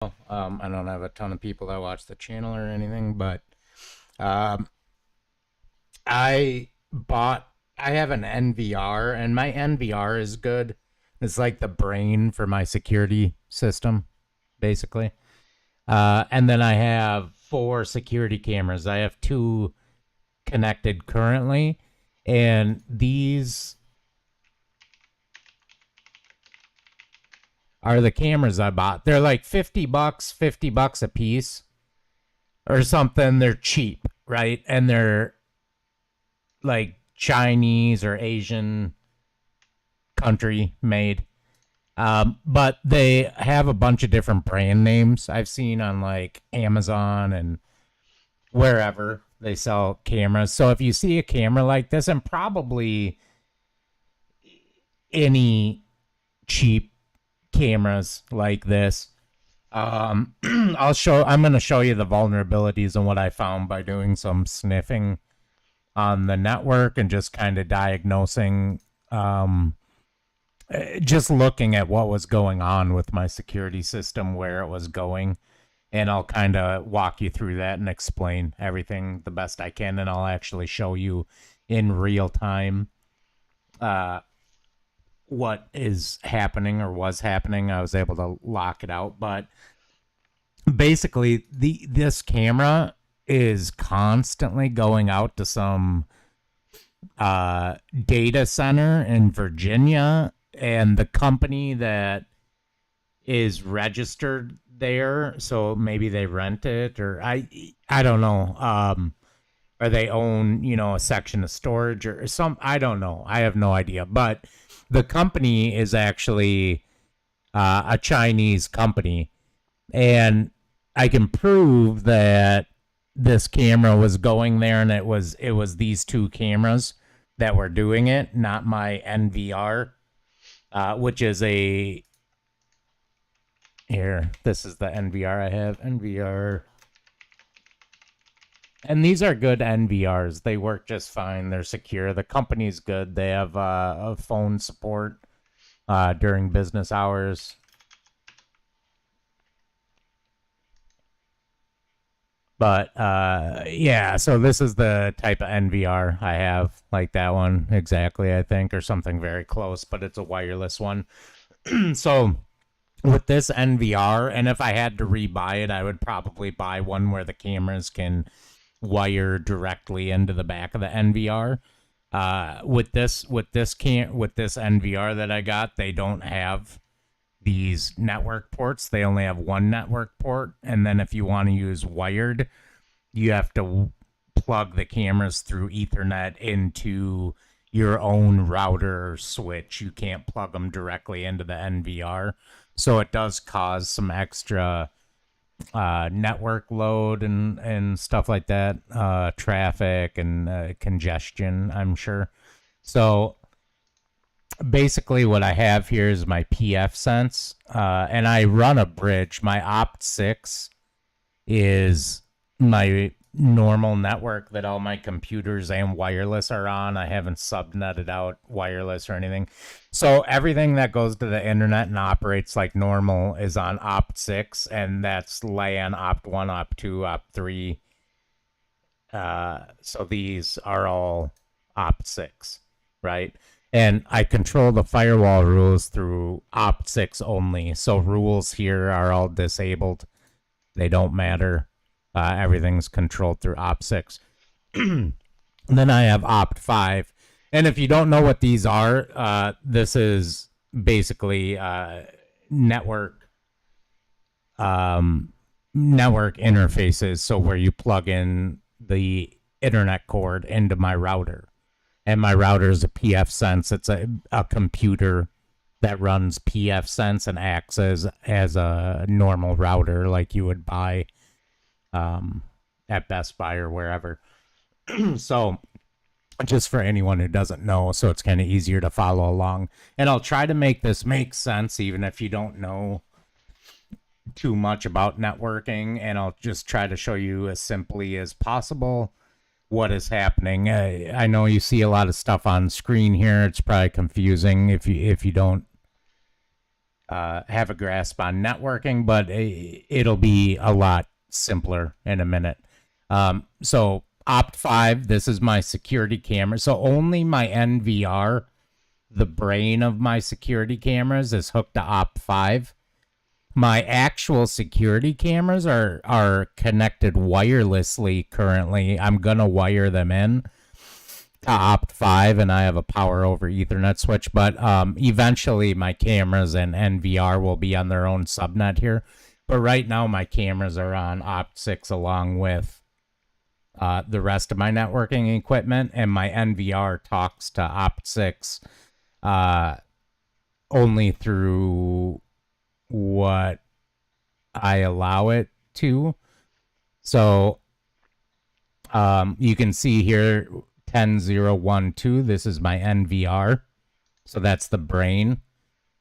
I don't have a ton of people that watch the channel or anything, but um, I bought. I have an NVR, and my NVR is good. It's like the brain for my security system, basically. And then I have four security cameras. I have two connected currently, and these are the cameras I bought. They're like $50, $50 a piece or something. They're cheap, right? And they're like Chinese or Asian country made. But they have a bunch of different brand names I've seen on like Amazon and wherever they sell cameras. So if you see a camera like this, and probably any cheap cameras like this, I'm going to show you the vulnerabilities and what I found by doing some sniffing on the network and just kind of diagnosing, just looking at what was going on with my security system, where it was going. And I'll kind of walk you through that and explain everything the best I can. And I'll actually show you in real time what is happening or was happening. I was able to lock it out. But basically, this camera is constantly going out to some data center in Virginia, and the company that is registered there, so maybe they rent it, or I don't know, or they own, a section of storage or some, I don't know, I have no idea. But the company is actually a Chinese company, and I can prove that this camera was going there, and it was these two cameras that were doing it, not my NVR, which is a here. This is the NVR I have. NVR. And these are good NVRs. They work just fine. They're secure. The company's good. They have a phone support during business hours. But yeah, so this is the type of NVR I have, like that one exactly, I think, or something very close, but it's a wireless one. So with this NVR, and if I had to rebuy it, I would probably buy one where the cameras can wire directly into the back of the NVR. With this NVR that I got, they don't have these network ports. They only have one network port, and then if you want to use wired, you have to plug the cameras through Ethernet into your own router or switch. You can't plug them directly into the NVR, so it does cause some extra network load and stuff like that, traffic and congestion, I'm sure. So basically what I have here is my PF Sense, and I run a bridge. My Opt6 is my normal network that all my computers and wireless are on. I haven't subnetted out wireless or anything. So everything that goes to the internet and operates like normal is on Opt6, and that's LAN, Opt1, Opt2, Opt3. So these are all Opt6, right? And I control the firewall rules through Opt6 only. So rules here are all disabled. They don't matter. Everything's controlled through Opt6. Then I have Opt5. And if you don't know what these are, this is basically network interfaces. So where you plug in the internet cord into my router. And my router is a PF Sense. It's a computer that runs PF Sense and acts as a normal router like you would buy at Best Buy or wherever. So just for anyone who doesn't know, so it's kind of easier to follow along. And I'll try to make this make sense even if you don't know too much about networking, and I'll just try to show you as simply as possible what is happening. I know you see a lot of stuff on screen here. It's probably confusing if you don't have a grasp on networking, but it'll be a lot simpler in a minute. So Opt5, this is my security camera. So only my NVR, the brain of my security cameras, is hooked to Opt5. My actual security cameras are connected wirelessly currently. I'm going to wire them in to Opt5, and I have a power over Ethernet switch, but eventually my cameras and NVR will be on their own subnet here. But right now my cameras are on Opt6 along with the rest of my networking equipment, and my NVR talks to Opt6 only through what I allow it to. So you can see here 10012, this is my NVR. So that's the brain.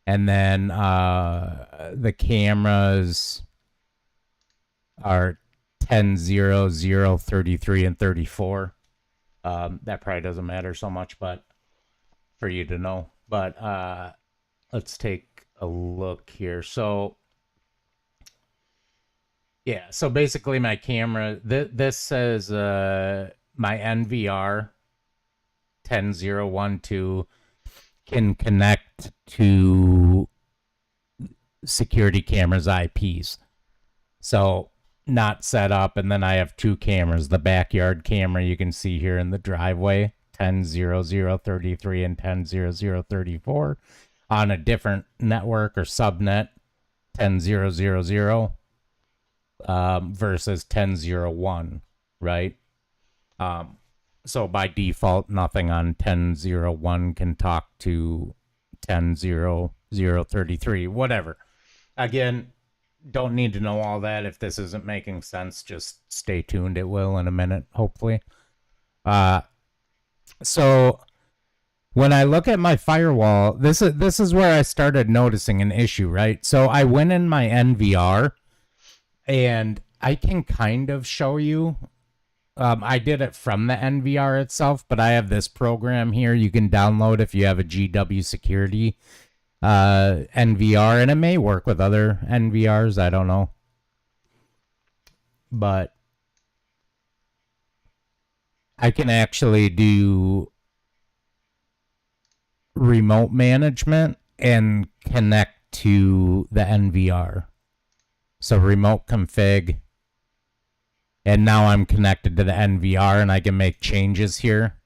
And then the cameras are 100033 and 34. That probably doesn't matter so much, but for you to know. But let's take a look here. So yeah, so basically my camera, this says my NVR 10012 can connect to security cameras IPs. So not set up, and then I have two cameras. The backyard camera you can see here in the driveway, 100033 and 100034, on a different network or subnet, 10000 versus 1001, right? So by default, nothing on 1001 can talk to 100033, whatever. Again, don't need to know all that. If this isn't making sense, just stay tuned. It will in a minute, hopefully. So when I look at my firewall, this is where I started noticing an issue, right? So I went in my NVR, and I can kind of show you. I did it from the NVR itself, but I have this program here you can download if you have a GW Security NVR, and it may work with other NVRs. I don't know. But I can actually do remote management and connect to the NVR. So remote config. And now I'm connected to the NVR, and I can make changes here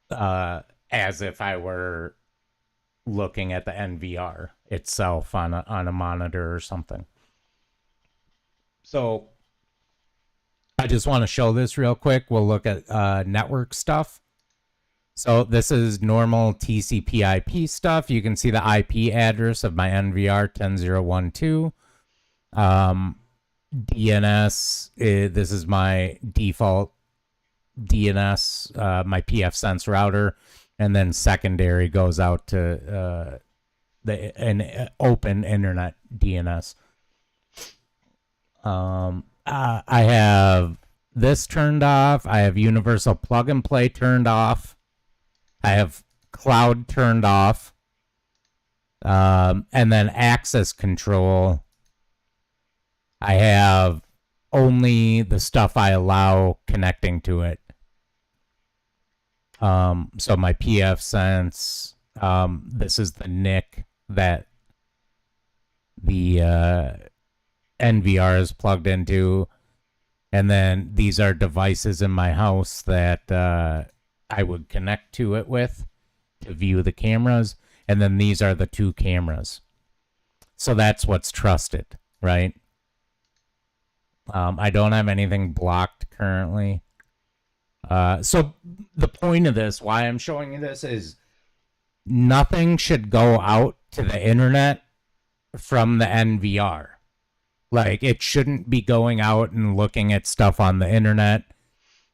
as if I were looking at the NVR itself on a monitor or something. So I just want to show this real quick. We'll look at network stuff. So this is normal TCP/IP stuff. You can see the IP address of my NVR 10012. DNS, this is my default DNS, my pfSense router, and then secondary goes out to an open internet DNS. I have this turned off. I have universal plug and play turned off. I have cloud turned off. And then access control, I have only the stuff I allow connecting to it. So my pfSense, this is the NIC that the NVR is plugged into. And then these are devices in my house that I would connect to it with to view the cameras. And then these are the two cameras. So that's what's trusted, right? I don't have anything blocked currently. So the point of this, why I'm showing you this, is nothing should go out to the internet from the NVR. Like, it shouldn't be going out and looking at stuff on the internet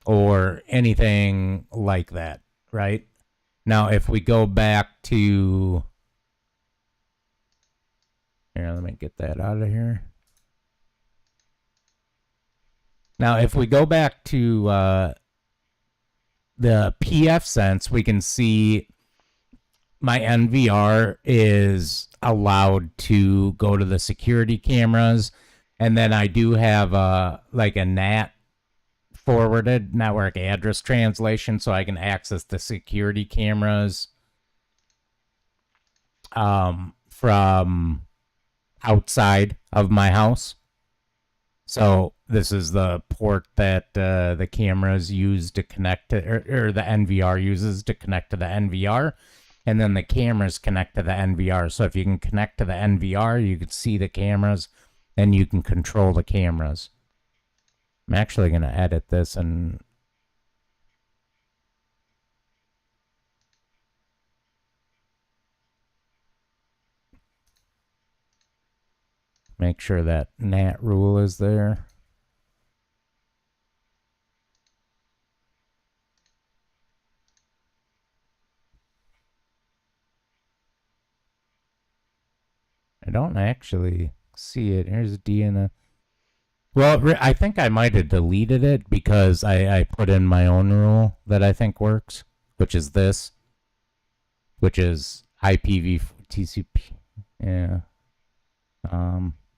or anything like that, right? Now, if we go back to... Here, let me get that out of here. Now, if we go back to the pfSense, we can see my NVR is allowed to go to the security cameras. And then I do have like a NAT forwarded network address translation, so I can access the security cameras from outside of my house. So this is the port that the cameras use to connect to, or the NVR uses to connect to the NVR. And then the cameras connect to the NVR. So if you can connect to the NVR, you can see the cameras and you can control the cameras. I'm actually going to edit this and make sure that NAT rule is there. I don't actually see it. Here's DNS. Well, I think I might have deleted it because I put in my own rule that I think works, which is this, which is IPv4 TCP. Yeah.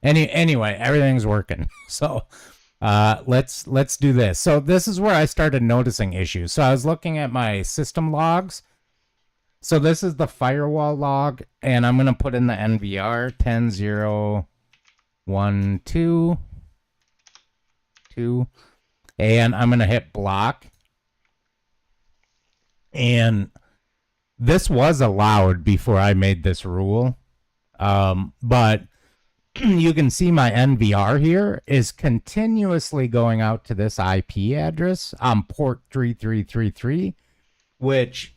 Anyway, everything's working. So let's do this. So this is where I started noticing issues. So I was looking at my system logs. So this is the firewall log, and I'm gonna put in the NVR 10.0.1.2. And I'm gonna hit block. And this was allowed before I made this rule, but you can see my NVR here is continuously going out to this IP address on port 3333, which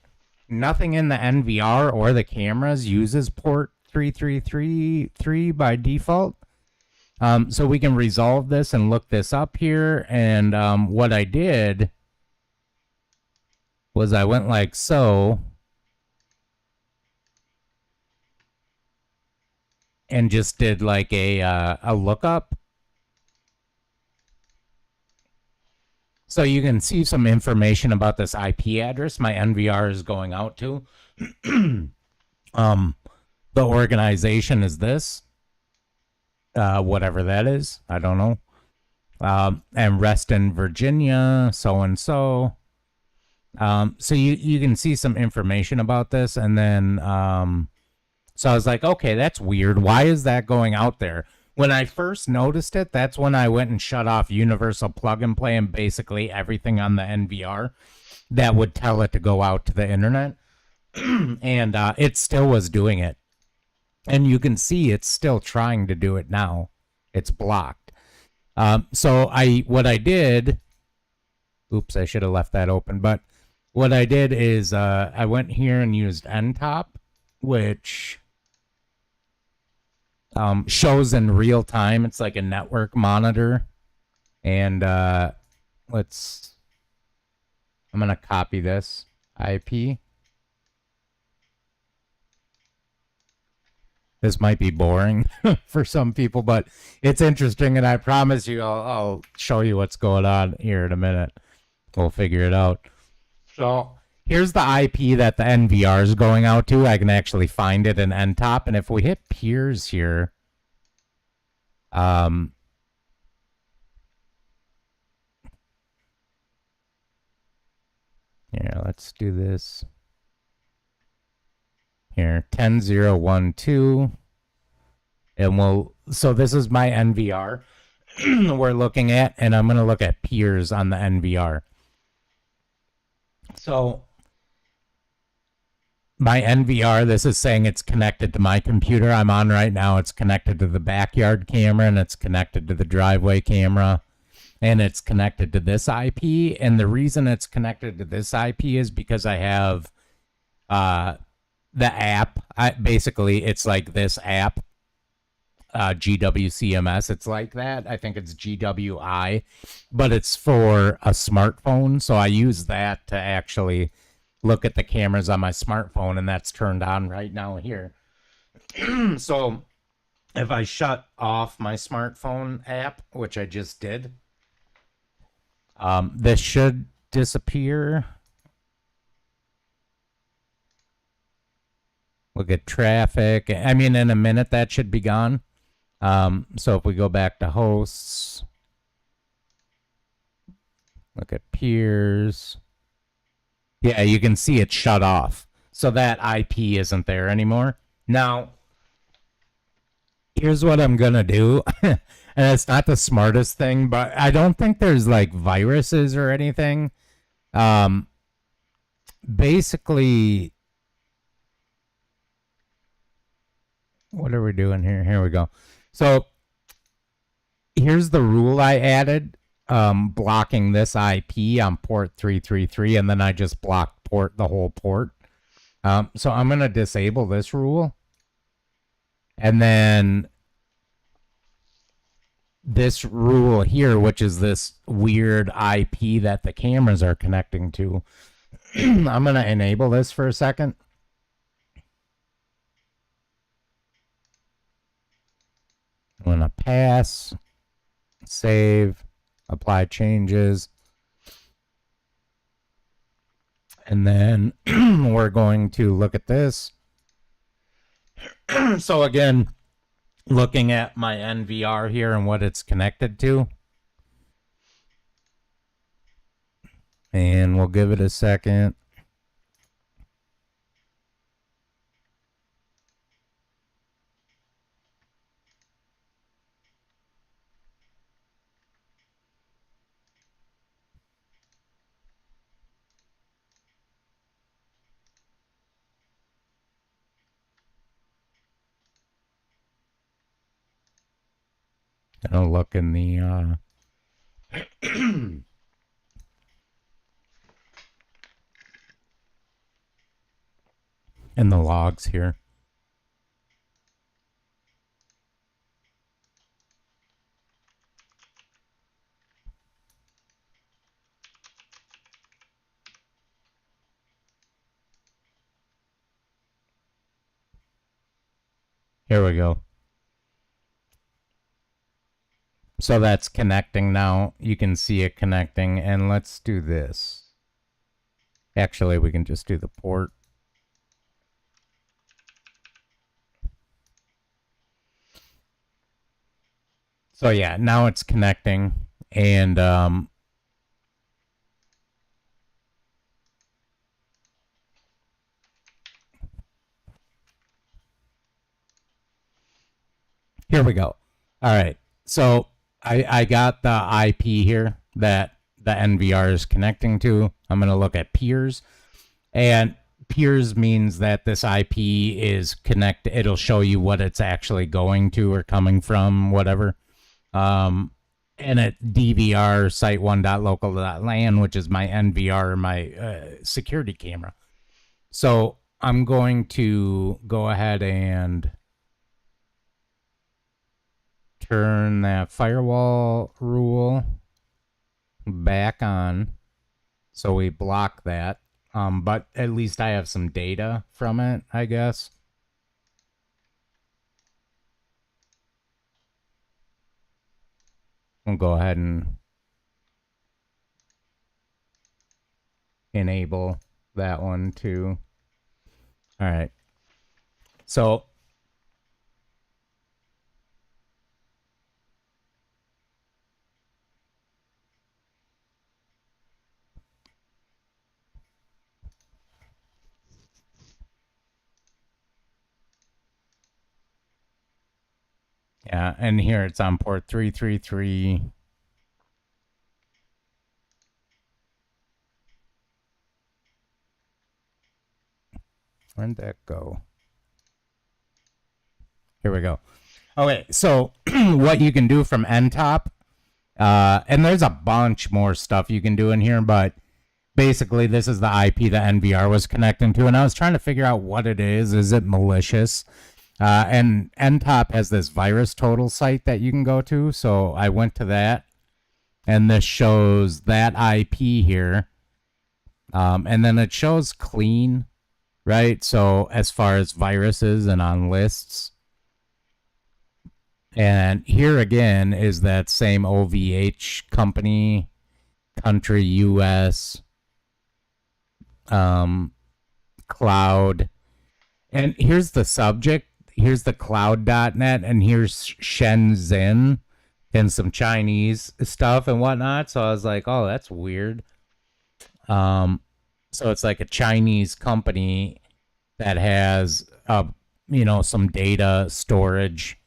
nothing in the NVR or the cameras uses port 3333 by default. So we can resolve this and look this up here. And what I did was I went like so and just did like a lookup. So you can see some information about this IP address my NVR is going out to. The organization is this. Whatever that is, I don't know. And Reston, Virginia, so and so. So you can see some information about this, and then so I was like, okay, that's weird. Why is that going out there? When I first noticed it, that's when I went and shut off Universal Plug and Play and basically everything on the NVR that would tell it to go out to the internet, and it still was doing it. And you can see it's still trying to do it now. It's blocked. So what I did, oops, I should have left that open. But what I did is I went here and used NTOP, which shows in real time. It's like a network monitor. And I'm going to copy this IP. This might be boring for some people, but it's interesting, and I promise you I'll show you what's going on here in a minute. We'll figure it out. So here's the IP that the NVR is going out to. I can actually find it in NTOP, and if we hit peers here, here, let's do this. Here, 10.0.1.2. And so this is my NVR we're looking at, and I'm going to look at peers on the NVR. So my NVR, this is saying it's connected to my computer I'm on right now. It's connected to the backyard camera, and it's connected to the driveway camera, and it's connected to this IP. And the reason it's connected to this IP is because I have the app. Basically, it's like this app, GWCMS. It's like that. I think it's GWI, but it's for a smartphone. So I use that to actually look at the cameras on my smartphone, and that's turned on right now here. So if I shut off my smartphone app, which I just did, this should disappear. Look at traffic. I mean, in a minute that should be gone. So if we go back to hosts, look at peers. Yeah, you can see it shut off. So that IP isn't there anymore. Now, here's what I'm going to do. And it's not the smartest thing, but I don't think there's like viruses or anything. Basically, what are we doing here? Here we go. So here's the rule I added, blocking this IP on port 333, and then I just blocked the whole port. So I'm going to disable this rule. And then this rule here, which is this weird IP that the cameras are connecting to, I'm going to enable this for a second. I'm going to pass, save, apply changes. And then we're going to look at this. So again, looking at my NVR here and what it's connected to. And we'll give it a second. Gonna look in the in the logs here. Here we go. So that's connecting now. You can see it connecting. And let's do this. Actually, we can just do the port. So yeah, now it's connecting. And here we go. All right. So I got the IP here that the NVR is connecting to. I'm going to look at peers. And peers means that this IP is connected. It'll show you what it's actually going to or coming from, whatever. And at DVR site1.local.lan, which is my NVR, my security camera. So I'm going to go ahead and turn that firewall rule back on. So we block that. But at least I have some data from it, I guess. We'll go ahead and enable that one too. All right. So yeah, and here it's on port 333. Where'd that go? Here we go. Okay, so what you can do from NTOP, and there's a bunch more stuff you can do in here, but basically this is the IP that NVR was connecting to, and I was trying to figure out what it is. Is it malicious? And NTOP has this virus total site that you can go to, so I went to that, and this shows that IP here, and then it shows clean, right? So as far as viruses and on lists. And here again is that same OVH company, country, US, cloud. And here's the subject. Here's the cloud.net, and here's Shenzhen and some Chinese stuff and whatnot. So I was like, oh, that's weird. Um, so it's like a Chinese company that has some data storage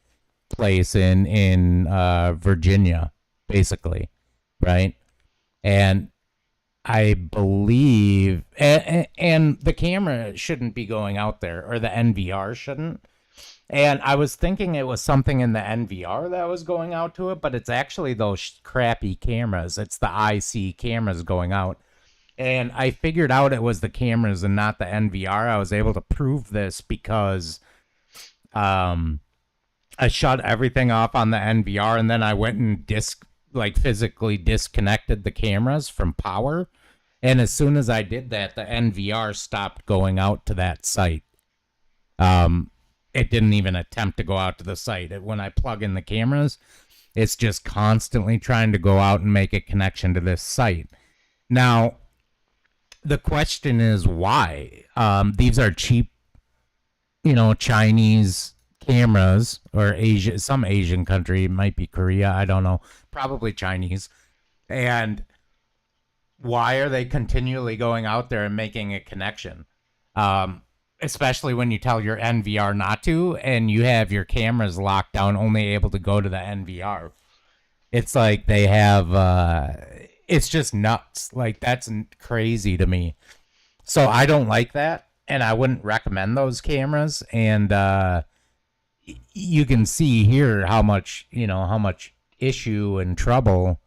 place in Virginia, basically, right? And I believe, and the camera shouldn't be going out there, or the NVR shouldn't. And I was thinking it was something in the NVR that was going out to it, but it's actually those crappy cameras. It's the ICSEE cameras going out. And I figured out it was the cameras and not the NVR. I was able to prove this because um, I shut everything off on the NVR, and then I went and physically disconnected the cameras from power. And as soon as I did that, the NVR stopped going out to that site. Um, it didn't even attempt to go out to the site. When I plug in the cameras, it's just constantly trying to go out and make a connection to this site. Now, the question is why? These are cheap, Chinese cameras, or Asia, some Asian country, it might be Korea, I don't know, probably Chinese. And why are they continually going out there and making a connection? Especially when you tell your NVR not to, and you have your cameras locked down, only able to go to the NVR. It's like they have, it's just nuts. Like, that's crazy to me. So I don't like that, and I wouldn't recommend those cameras. And you can see here how much issue and trouble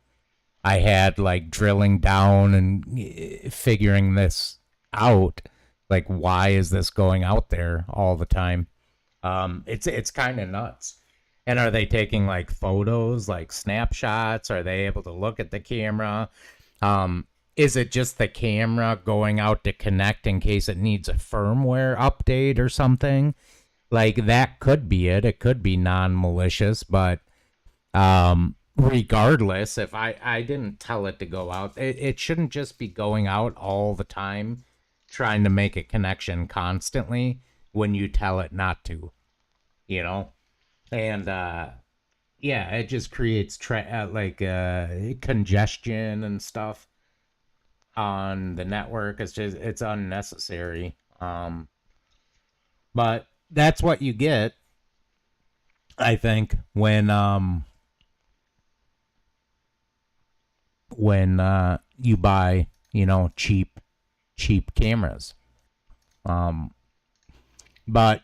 I had, like, drilling down and figuring this out. Like, why is this going out there all the time? It's kind of nuts. And are they taking, like, photos, like snapshots? Are they able to look at the camera? Is it just the camera going out to connect in case it needs a firmware update or something? Like, that could be it. It could be non-malicious, but regardless, if I didn't tell it to go out, it shouldn't just be going out all the time, trying to make a connection constantly when you tell it not to, you know? And yeah, it just creates congestion and stuff on the network. It's unnecessary. But that's what you get, I think, when you buy, cheap cameras. But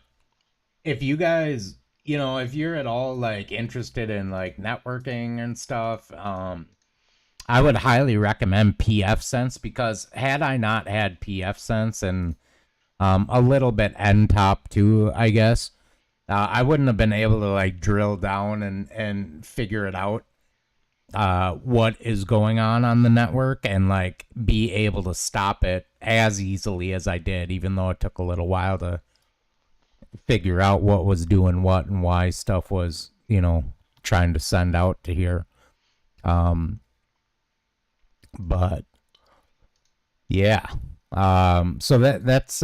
if you guys, if you're at all, like, interested in, like, networking and stuff, I would highly recommend PF Sense, because had I not had PF Sense and a little bit NTOP too, I guess, I wouldn't have been able to, like, drill down and figure it out, what is going on the network, and, like, be able to stop it as easily as I did, even though it took a little while to figure out what was doing what and why stuff was, trying to send out to here. But yeah. So that's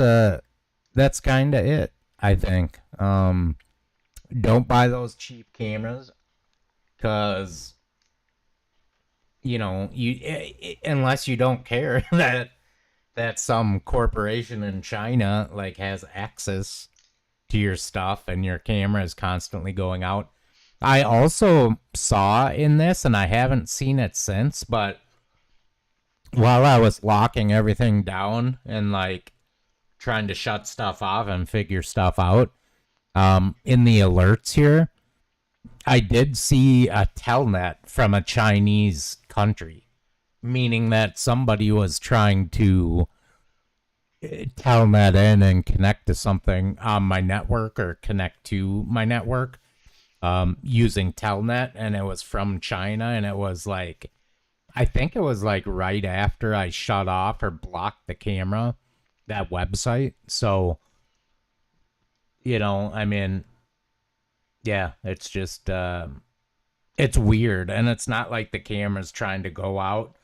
kind of it, I think. Don't buy those cheap cameras, cuz unless you don't care that some corporation in China, like, has access to your stuff and your camera is constantly going out. I also saw in this, and I haven't seen it since, but while I was locking everything down and, like, trying to shut stuff off and figure stuff out, in the alerts here, I did see a telnet from a Chinese country, meaning that somebody was trying to telnet in and connect to something on my network, or connect to my network, using telnet, and it was from China, and it was like, I think it was like right after I shut off or blocked the camera, that website. So, I mean, yeah, it's just, it's weird. And it's not like the camera's trying to go out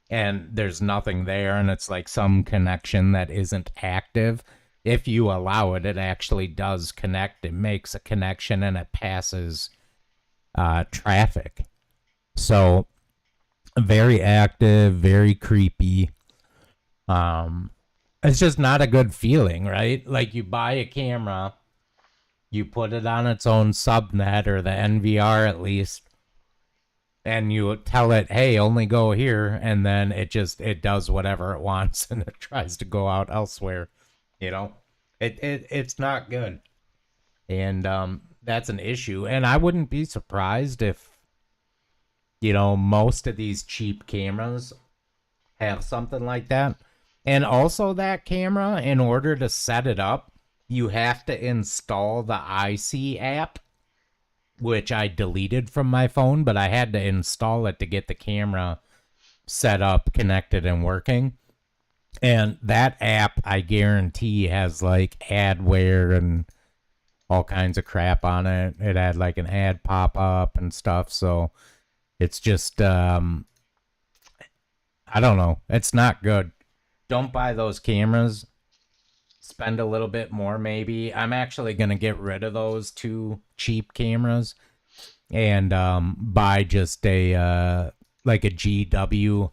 and there's nothing there, and it's like some connection that isn't active. if you allow it, it actually does connect. It makes a connection and it passes traffic. So very active, very creepy. It's just not a good feeling, right? Like you buy a camera, you put it on its own subnet or the NVR at least, and you tell it, hey, only go here, and then it does whatever it wants and it tries to go out elsewhere. You know? It's not good. And that's an issue. And I wouldn't be surprised if, most of these cheap cameras have something like that. And also that camera, in order to set it up, you have to install the ICEE app, which I deleted from my phone, but I had to install it to get the camera set up, connected, and working. And that app, I guarantee, has like adware and all kinds of crap on it. It had like an ad pop up and stuff. So it's just, I don't know. It's not good. Don't buy those cameras. Spend a little bit more, maybe. I'm actually going to get rid of those two cheap cameras and buy just a like a GW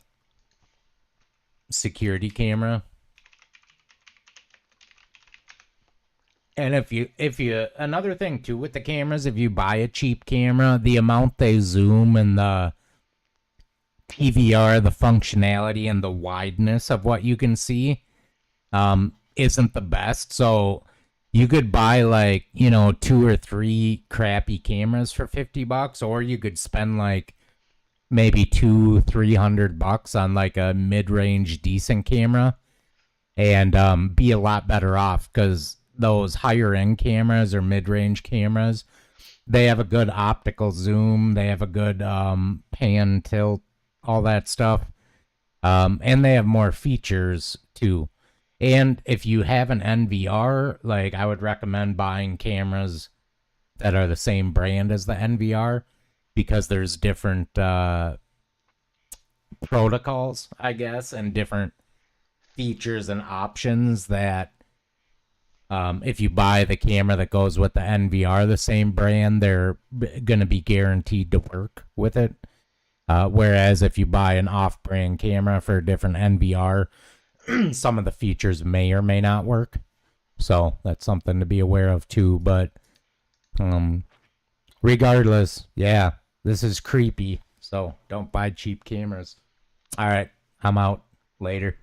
security camera. And if you another thing too with the cameras, if you buy a cheap camera, the amount they zoom and the PVR, the functionality and the wideness of what you can see isn't the best. So you could buy like, 2 or 3 crappy cameras for $50, or you could spend like maybe $200-300 on like a mid-range decent camera and be a lot better off, because those higher end cameras or mid-range cameras, they have a good optical zoom, they have a good pan, tilt, all that stuff, and they have more features too. And if you have an NVR, like, I would recommend buying cameras that are the same brand as the NVR, because there's different protocols, I guess, and different features and options that if you buy the camera that goes with the NVR, the same brand, they're going to be guaranteed to work with it. Whereas if you buy an off-brand camera for a different NVR, some of the features may or may not work. So that's something to be aware of too. But regardless, yeah, this is creepy. So don't buy cheap cameras. All right, I'm out. Later.